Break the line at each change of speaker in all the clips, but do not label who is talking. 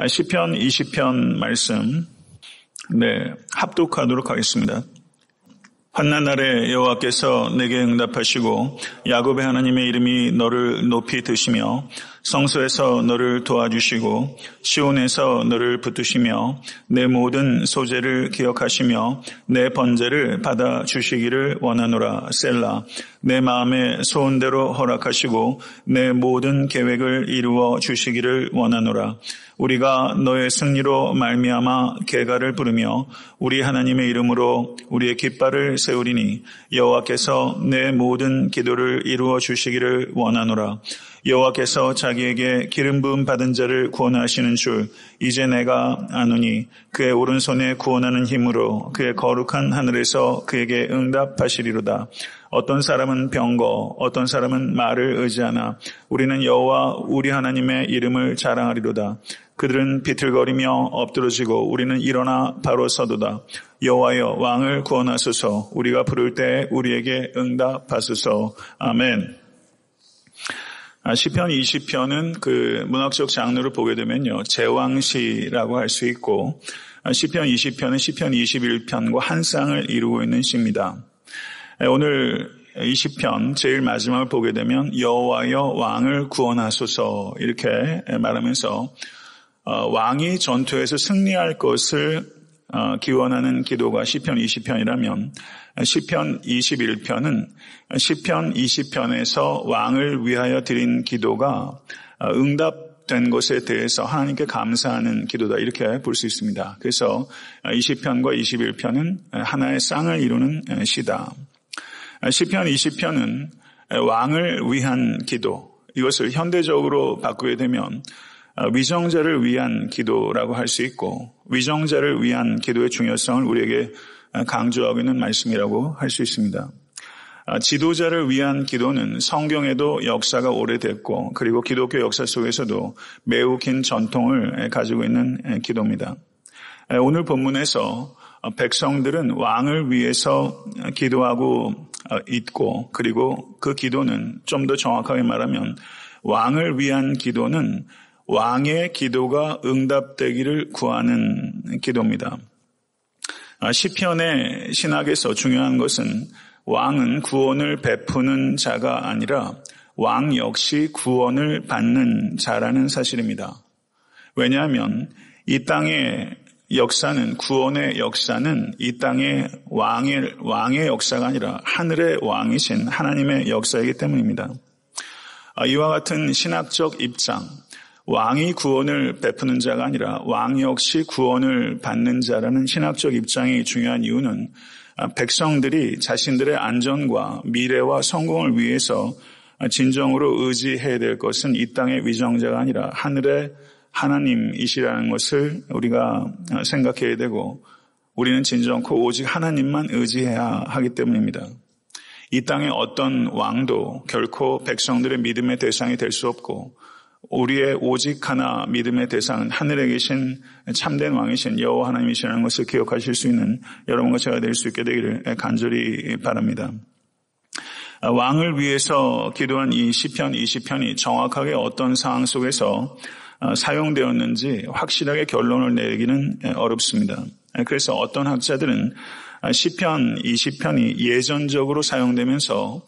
시편 20편 말씀 합독하도록 하겠습니다. 환난 날에 여호와께서 내게 응답하시고 야곱의 하나님의 이름이 너를 높이 드시며 성소에서 너를 도와주시고 시온에서 너를 붙드시며 내 모든 소재를 기억하시며 내 번제를 받아주시기를 원하노라. 셀라. 내 마음의 소원대로 허락하시고 내 모든 계획을 이루어 주시기를 원하노라. 우리가 너의 승리로 말미암아 계가를 부르며 우리 하나님의 이름으로 우리의 깃발을 세우리니 여호와께서 내 모든 기도를 이루어 주시기를 원하노라. 여호와께서 자기에게 기름 부음 받은 자를 구원하시는 줄 이제 내가 아노니 그의 오른손에 구원하는 힘으로 그의 거룩한 하늘에서 그에게 응답하시리로다. 어떤 사람은 병거, 어떤 사람은 말을 의지하나 우리는 여호와 우리 하나님의 이름을 자랑하리로다. 그들은 비틀거리며 엎드러지고 우리는 일어나 바로 서도다. 여호와여 왕을 구원하소서. 우리가 부를 때 우리에게 응답하소서. 아멘. 시편 20편은 그 문학적 장르를 보게 되면요, 제왕시라고 할 수 있고, 시편 20편은 시편 21편과 한 쌍을 이루고 있는 시입니다. 오늘 20편 제일 마지막을 보게 되면 여호와여 왕을 구원하소서 이렇게 말하면서 왕이 전투에서 승리할 것을 기원하는 기도가 시편 20편이라면 시편 21편은 시편 20편에서 왕을 위하여 드린 기도가 응답된 것에 대해서 하나님께 감사하는 기도다 이렇게 볼 수 있습니다. 그래서 20편과 21편은 하나의 쌍을 이루는 시다. 시편 20편은 왕을 위한 기도, 이것을 현대적으로 바꾸게 되면 위정자를 위한 기도라고 할 수 있고, 위정자를 위한 기도의 중요성을 우리에게 강조하고 있는 말씀이라고 할 수 있습니다. 지도자를 위한 기도는 성경에도 역사가 오래됐고, 그리고 기독교 역사 속에서도 매우 긴 전통을 가지고 있는 기도입니다. 오늘 본문에서 백성들은 왕을 위해서 기도하고 있고, 그리고 그 기도는 좀 더 정확하게 말하면 왕을 위한 기도는 왕의 기도가 응답되기를 구하는 기도입니다. 시편의 신학에서 중요한 것은 왕은 구원을 베푸는 자가 아니라 왕 역시 구원을 받는 자라는 사실입니다. 왜냐하면 이 땅의 역사는, 구원의 역사는 이 땅의 왕의 역사가 아니라 하늘의 왕이신 하나님의 역사이기 때문입니다. 이와 같은 신학적 입장, 왕이 구원을 베푸는 자가 아니라 왕 역시 구원을 받는 자라는 신학적 입장이 중요한 이유는 백성들이 자신들의 안전과 미래와 성공을 위해서 진정으로 의지해야 될 것은 이 땅의 위정자가 아니라 하늘의 하나님이시라는 것을 우리가 생각해야 되고, 우리는 진정코 오직 하나님만 의지해야 하기 때문입니다. 이 땅의 어떤 왕도 결코 백성들의 믿음의 대상이 될 수 없고, 우리의 오직 하나 믿음의 대상은 하늘에 계신 참된 왕이신 여호와 하나님이시라는 것을 기억하실 수 있는 여러분과 제가 될 수 있게 되기를 간절히 바랍니다. 왕을 위해서 기도한 이 시편 20편이 정확하게 어떤 상황 속에서 사용되었는지 확실하게 결론을 내기는 어렵습니다. 그래서 어떤 학자들은 시편 20편이 예전적으로 사용되면서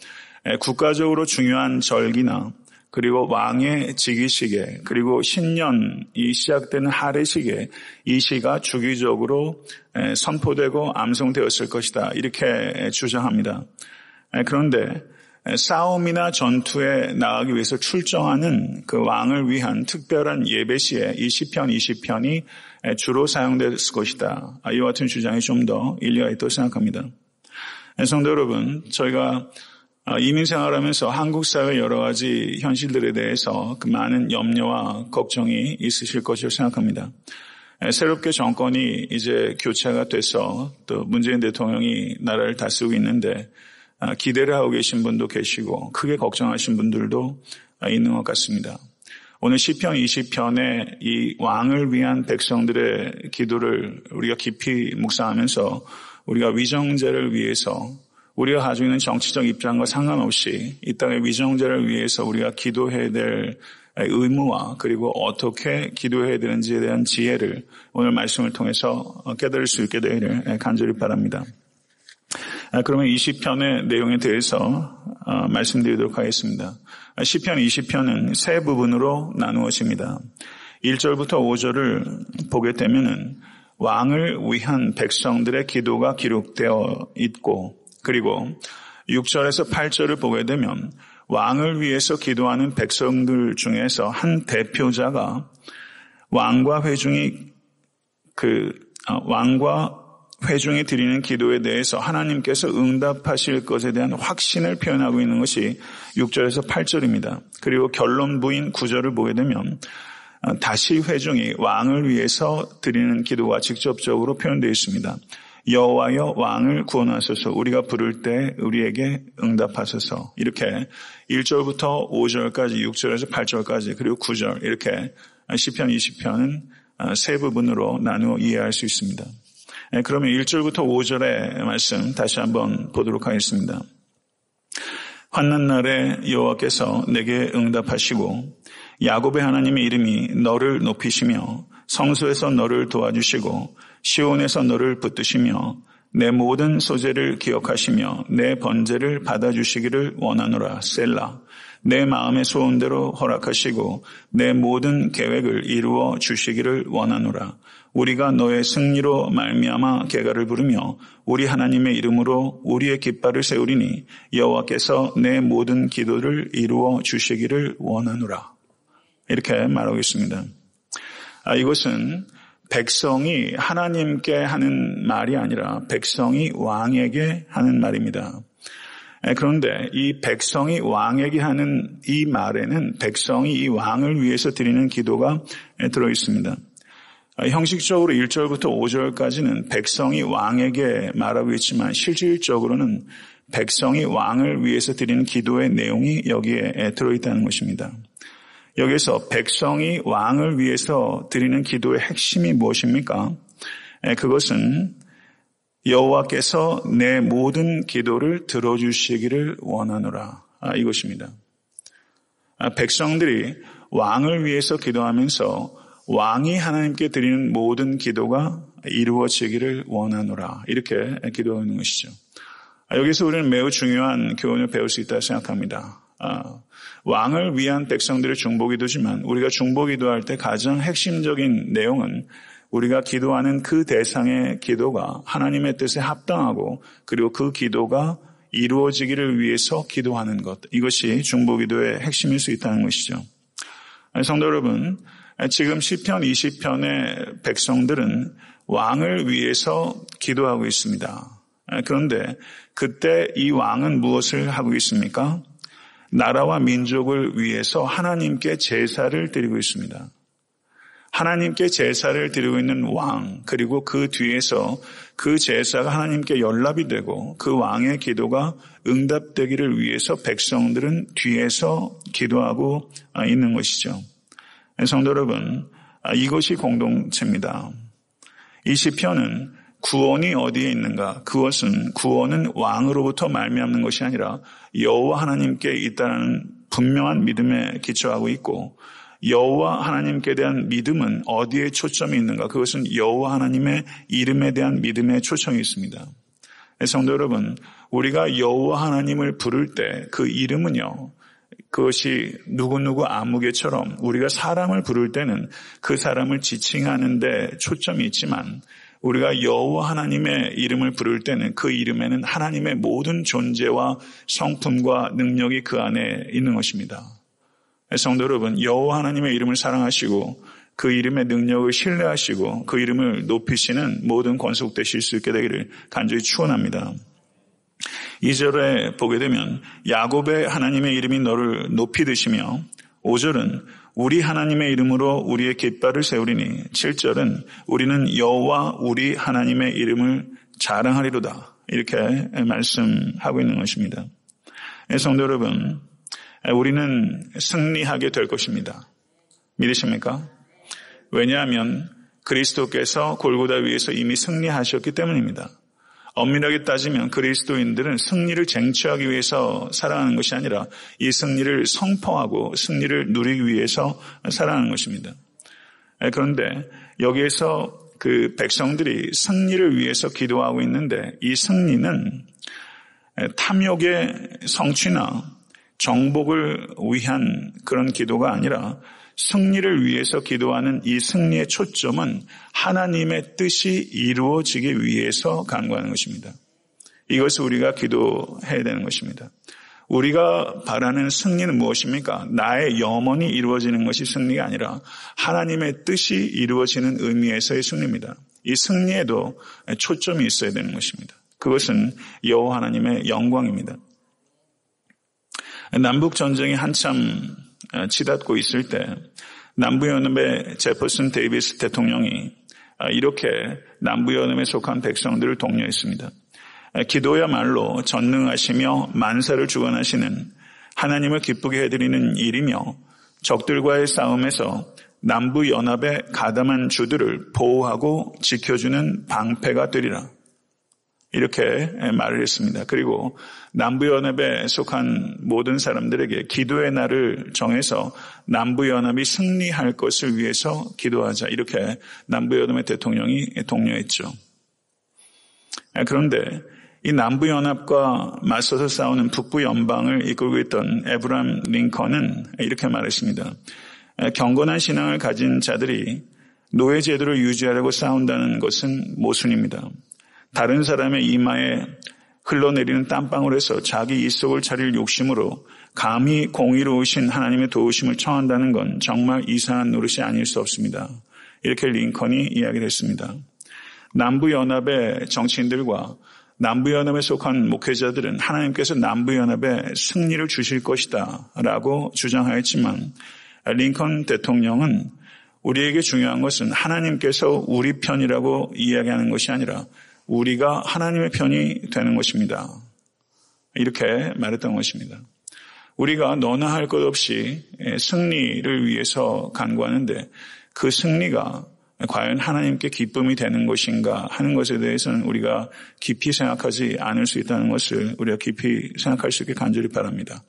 국가적으로 중요한 절기나 그리고 왕의 즉위식에, 그리고 신년이 시작되는 할례식에 이 시가 주기적으로 선포되고 암송되었을 것이다 이렇게 주장합니다. 그런데 싸움이나 전투에 나가기 위해서 출정하는 그 왕을 위한 특별한 예배 시에 이 시편 20편이 주로 사용됐을 것이다. 이와 같은 주장이 좀 더 일리가 있다고 생각합니다. 성도 여러분, 저희가 이민 생활하면서 한국 사회 여러 가지 현실들에 대해서 그 많은 염려와 걱정이 있으실 것이라고 생각합니다. 새롭게 정권이 이제 교체가 돼서 또 문재인 대통령이 나라를 다스리고 있는데 기대를 하고 계신 분도 계시고 크게 걱정하신 분들도 있는 것 같습니다. 오늘 시편 20편의 이 왕을 위한 백성들의 기도를 우리가 깊이 묵상하면서 우리가 위정자를 위해서, 우리가 가지고 있는 정치적 입장과 상관없이 이 땅의 위정자를 위해서 우리가 기도해야 될 의무와 그리고 어떻게 기도해야 되는지에 대한 지혜를 오늘 말씀을 통해서 깨달을 수 있게 되기를 간절히 바랍니다. 그러면 이 시편의 내용에 대해서 말씀드리도록 하겠습니다. 시편 20편은 세 부분으로 나누어집니다. 1절부터 5절을 보게 되면은 왕을 위한 백성들의 기도가 기록되어 있고, 그리고 6절에서 8절을 보게 되면 왕을 위해서 기도하는 백성들 중에서 한 대표자가 왕과 회중이 드리는 기도에 대해서 하나님께서 응답하실 것에 대한 확신을 표현하고 있는 것이 6절에서 8절입니다. 그리고 결론부인 9절을 보게 되면 다시 회중이 왕을 위해서 드리는 기도가 직접적으로 표현되어 있습니다. 여호와여 왕을 구원하소서, 우리가 부를 때 우리에게 응답하소서. 이렇게 1절부터 5절까지, 6절에서 8절까지, 그리고 9절, 이렇게 시편 20편은 세 부분으로 나누어 이해할 수 있습니다. 그러면 1절부터 5절의 말씀 다시 한번 보도록 하겠습니다. 환난 날에 여호와께서 내게 응답하시고 야곱의 하나님의 이름이 너를 높이시며 성소에서 너를 도와주시고 시온에서 너를 붙드시며 내 모든 소재를 기억하시며 내 번제를 받아주시기를 원하노라. 셀라. 내 마음의 소원대로 허락하시고 내 모든 계획을 이루어 주시기를 원하노라. 우리가 너의 승리로 말미암아 계가를 부르며 우리 하나님의 이름으로 우리의 깃발을 세우리니 여호와께서 내 모든 기도를 이루어 주시기를 원하노라. 이렇게 말하고 있습니다. 이것은 백성이 하나님께 하는 말이 아니라 백성이 왕에게 하는 말입니다. 그런데 이 백성이 왕에게 하는 이 말에는 백성이 이 왕을 위해서 드리는 기도가 들어있습니다. 형식적으로 1절부터 5절까지는 백성이 왕에게 말하고 있지만 실질적으로는 백성이 왕을 위해서 드리는 기도의 내용이 여기에 들어있다는 것입니다. 여기서 백성이 왕을 위해서 드리는 기도의 핵심이 무엇입니까? 그것은 여호와께서 내 모든 기도를 들어주시기를 원하노라. 이것입니다. 백성들이 왕을 위해서 기도하면서 왕이 하나님께 드리는 모든 기도가 이루어지기를 원하노라. 이렇게 기도하는 것이죠. 여기서 우리는 매우 중요한 교훈을 배울 수 있다고 생각합니다. 왕을 위한 백성들의 중보기도지만 우리가 중보기도할 때 가장 핵심적인 내용은 우리가 기도하는 그 대상의 기도가 하나님의 뜻에 합당하고 그리고 그 기도가 이루어지기를 위해서 기도하는 것. 이것이 중보기도의 핵심일 수 있다는 것이죠. 성도 여러분, 지금 시편 20편의 백성들은 왕을 위해서 기도하고 있습니다. 그런데 그때 이 왕은 무엇을 하고 있습니까? 나라와 민족을 위해서 하나님께 제사를 드리고 있습니다. 하나님께 제사를 드리고 있는 왕, 그리고 그 뒤에서 그 제사가 하나님께 연락이 되고 그 왕의 기도가 응답되기를 위해서 백성들은 뒤에서 기도하고 있는 것이죠. 성도 여러분, 이것이 공동체입니다. 이 시편은 구원이 어디에 있는가? 그것은 구원은 왕으로부터 말미암는 것이 아니라 여호와 하나님께 있다는 분명한 믿음에 기초하고 있고 여호와 하나님께 대한 믿음은 어디에 초점이 있는가? 그것은 여호와 하나님의 이름에 대한 믿음에 초점이 있습니다. 성도 여러분, 우리가 여호와 하나님을 부를 때 그 이름은요, 그것이 누구누구 아무개처럼 우리가 사람을 부를 때는 그 사람을 지칭하는 데 초점이 있지만 우리가 여호와 하나님의 이름을 부를 때는 그 이름에는 하나님의 모든 존재와 성품과 능력이 그 안에 있는 것입니다. 성도 여러분, 여호와 하나님의 이름을 사랑하시고 그 이름의 능력을 신뢰하시고 그 이름을 높이시는 모든 권속되실 수 있게 되기를 간절히 축원합니다. 2절에 보게 되면 야곱의 하나님의 이름이 너를 높이 드시며 5절은 우리 하나님의 이름으로 우리의 깃발을 세우리니 7절은 우리는 여호와 우리 하나님의 이름을 자랑하리로다. 이렇게 말씀하고 있는 것입니다. 성도 여러분, 우리는 승리하게 될 것입니다. 믿으십니까? 왜냐하면 그리스도께서 골고다 위에서 이미 승리하셨기 때문입니다. 엄밀하게 따지면 그리스도인들은 승리를 쟁취하기 위해서 살아가는 것이 아니라 이 승리를 선포하고 승리를 누리기 위해서 살아가는 것입니다. 그런데 여기에서 그 백성들이 승리를 위해서 기도하고 있는데 이 승리는 탐욕의 성취나 정복을 위한 그런 기도가 아니라 승리를 위해서 기도하는 이 승리의 초점은 하나님의 뜻이 이루어지기 위해서 간구하는 것입니다. 이것을 우리가 기도해야 되는 것입니다. 우리가 바라는 승리는 무엇입니까? 나의 염원이 이루어지는 것이 승리가 아니라 하나님의 뜻이 이루어지는 의미에서의 승리입니다. 이 승리에도 초점이 있어야 되는 것입니다. 그것은 여호와 하나님의 영광입니다. 남북 전쟁이 한참 치닫고 있을 때 남부연합의 제퍼슨 데이비스 대통령이 이렇게 남부연합에 속한 백성들을 독려했습니다. 기도야말로 전능하시며 만사를 주관하시는 하나님을 기쁘게 해드리는 일이며 적들과의 싸움에서 남부연합의 가담한 주들을 보호하고 지켜주는 방패가 되리라. 이렇게 말을 했습니다. 그리고 남부연합에 속한 모든 사람들에게 기도의 날을 정해서 남부연합이 승리할 것을 위해서 기도하자. 이렇게 남부연합의 대통령이 독려했죠. 그런데 이 남부연합과 맞서서 싸우는 북부연방을 이끌고 있던 에브라함 링컨은 이렇게 말했습니다. 경건한 신앙을 가진 자들이 노예제도를 유지하려고 싸운다는 것은 모순입니다. 다른 사람의 이마에 흘러내리는 땀방울에서 자기 입속을 차릴 욕심으로 감히 공의로우신 하나님의 도우심을 청한다는 건 정말 이상한 노릇이 아닐 수 없습니다. 이렇게 링컨이 이야기를 했습니다. 남부연합의 정치인들과 남부연합에 속한 목회자들은 하나님께서 남부연합에 승리를 주실 것이다 라고 주장하였지만 링컨 대통령은 우리에게 중요한 것은 하나님께서 우리 편이라고 이야기하는 것이 아니라 우리가 하나님의 편이 되는 것입니다. 이렇게 말했던 것입니다. 우리가 너나 할 것 없이 승리를 위해서 간구하는데 그 승리가 과연 하나님께 기쁨이 되는 것인가 하는 것에 대해서는 우리가 깊이 생각하지 않을 수 있다는 것을 우리가 깊이 생각할 수 있게 간절히 바랍니다.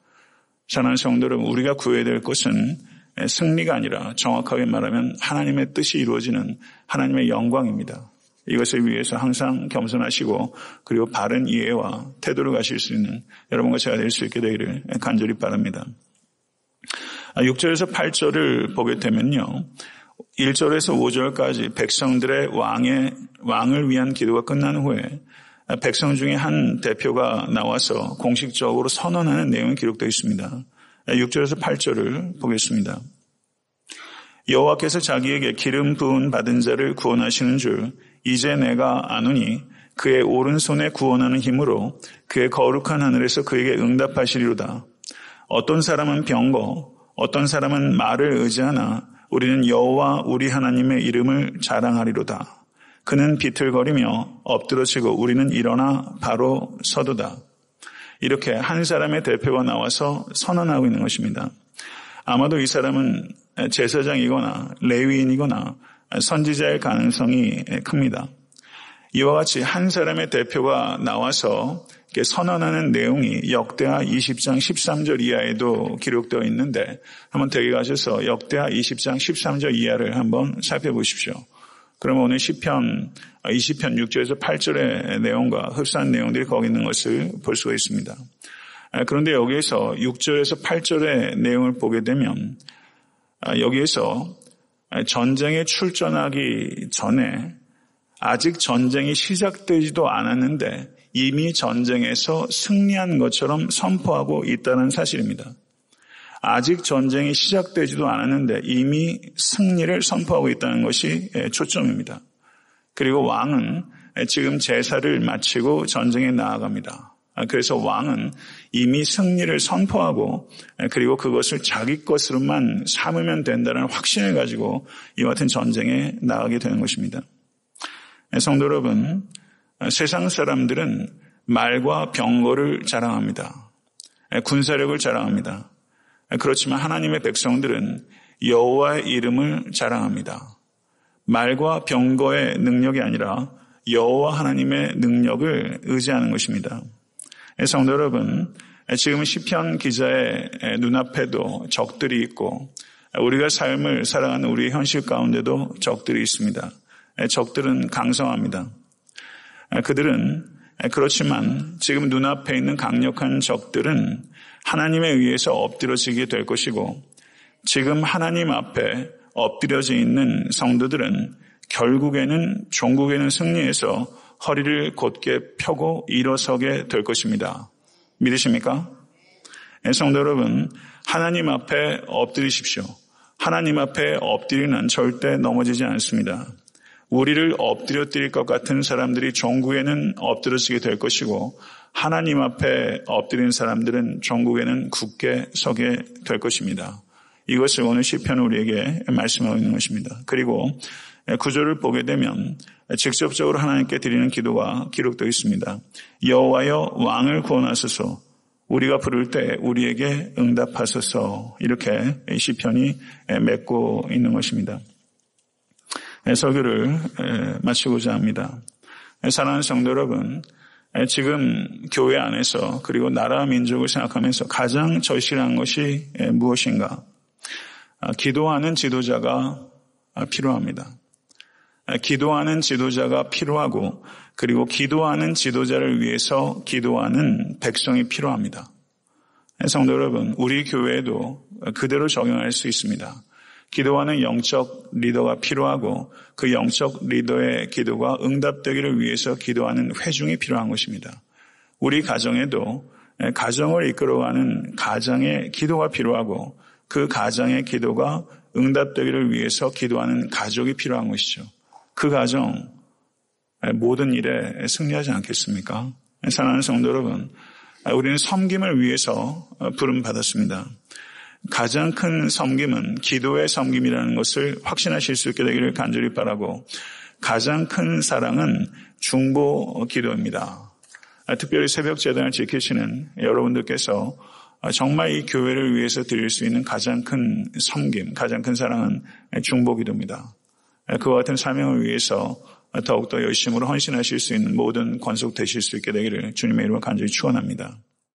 사랑하는 성도 여러분, 우리가 구해야 될 것은 승리가 아니라 정확하게 말하면 하나님의 뜻이 이루어지는 하나님의 영광입니다. 이것을 위해서 항상 겸손하시고 그리고 바른 이해와 태도를 가실 수 있는 여러분과 제가 될 수 있게 되기를 간절히 바랍니다. 6절에서 8절을 보게 되면요. 1절에서 5절까지 백성들의 왕을 위한 기도가 끝난 후에 백성 중에 한 대표가 나와서 공식적으로 선언하는 내용이 기록되어 있습니다. 6절에서 8절을 보겠습니다. 여호와께서 자기에게 기름 부은 받은 자를 구원하시는 줄 이제 내가 아노니 그의 오른손에 구원하는 힘으로 그의 거룩한 하늘에서 그에게 응답하시리로다. 어떤 사람은 병거, 어떤 사람은 말을 의지하나 우리는 여호와 우리 하나님의 이름을 자랑하리로다. 그는 비틀거리며 엎드러지고 우리는 일어나 바로 서도다. 이렇게 한 사람의 대표가 나와서 선언하고 있는 것입니다. 아마도 이 사람은 제사장이거나 레위인이거나 선지자의 가능성이 큽니다. 이와 같이 한 사람의 대표가 나와서 선언하는 내용이 역대하 20장 13절 이하에도 기록되어 있는데 한번 댁에 가셔서 역대하 20장 13절 이하를 한번 살펴보십시오. 그러면 오늘 시편 20편 6절에서 8절의 내용과 흡사한 내용들이 거기 있는 것을 볼 수가 있습니다. 그런데 여기에서 6절에서 8절의 내용을 보게 되면 여기에서 전쟁에 출전하기 전에 아직 전쟁이 시작되지도 않았는데 이미 전쟁에서 승리한 것처럼 선포하고 있다는 사실입니다. 아직 전쟁이 시작되지도 않았는데 이미 승리를 선포하고 있다는 것이 초점입니다. 그리고 왕은 지금 제사를 마치고 전쟁에 나아갑니다. 그래서 왕은 이미 승리를 선포하고 그리고 그것을 자기 것으로만 삼으면 된다는 확신을 가지고 이와 같은 전쟁에 나가게 되는 것입니다. 성도 여러분, 세상 사람들은 말과 병거를 자랑합니다. 군사력을 자랑합니다. 그렇지만 하나님의 백성들은 여호와의 이름을 자랑합니다. 말과 병거의 능력이 아니라 여호와 하나님의 능력을 의지하는 것입니다. 성도 여러분, 지금 시편 기자의 눈앞에도 적들이 있고 우리가 삶을 살아가는 우리의 현실 가운데도 적들이 있습니다. 적들은 강성합니다. 그들은 그렇지만 지금 눈앞에 있는 강력한 적들은 하나님에 의해서 엎드려지게 될 것이고 지금 하나님 앞에 엎드려져 있는 성도들은 결국에는 종국에는 승리해서 허리를 곧게 펴고 일어서게 될 것입니다. 믿으십니까? 성도 여러분, 하나님 앞에 엎드리십시오. 하나님 앞에 엎드리는 절대 넘어지지 않습니다. 우리를 엎드려 드릴 것 같은 사람들이 종국에는 엎드려지게 될 것이고 하나님 앞에 엎드린 사람들은 종국에는 굳게 서게 될 것입니다. 이것을 오늘 시편은 우리에게 말씀하고 있는 것입니다. 그리고 구절을 보게 되면 직접적으로 하나님께 드리는 기도가 기록되어 있습니다. 여호와여 왕을 구원하소서 우리가 부를 때 우리에게 응답하소서 이렇게 시편이 맺고 있는 것입니다. 설교를 마치고자 합니다. 사랑하는 성도 여러분, 지금 교회 안에서 그리고 나라 민족을 생각하면서 가장 절실한 것이 무엇인가? 기도하는 지도자가 필요합니다. 기도하는 지도자가 필요하고 그리고 기도하는 지도자를 위해서 기도하는 백성이 필요합니다. 성도 여러분, 우리 교회에도 그대로 적용할 수 있습니다. 기도하는 영적 리더가 필요하고 그 영적 리더의 기도가 응답되기를 위해서 기도하는 회중이 필요한 것입니다. 우리 가정에도 가정을 이끌어가는 가장의 기도가 필요하고 그 가장의 기도가 응답되기를 위해서 기도하는 가족이 필요한 것이죠. 그 가정 모든 일에 승리하지 않겠습니까? 사랑하는 성도 여러분, 우리는 섬김을 위해서 부름받았습니다. 가장 큰 섬김은 기도의 섬김이라는 것을 확신하실 수 있게 되기를 간절히 바라고 가장 큰 사랑은 중보 기도입니다. 특별히 새벽 제단을 지키시는 여러분들께서 정말 이 교회를 위해서 드릴 수 있는 가장 큰 섬김, 가장 큰 사랑은 중보 기도입니다. 그와 같은 사명을 위해서 더욱더 열심으로 헌신하실 수 있는 모든 권속 되실 수 있게 되기를 주님의 이름으로 간절히 축원합니다.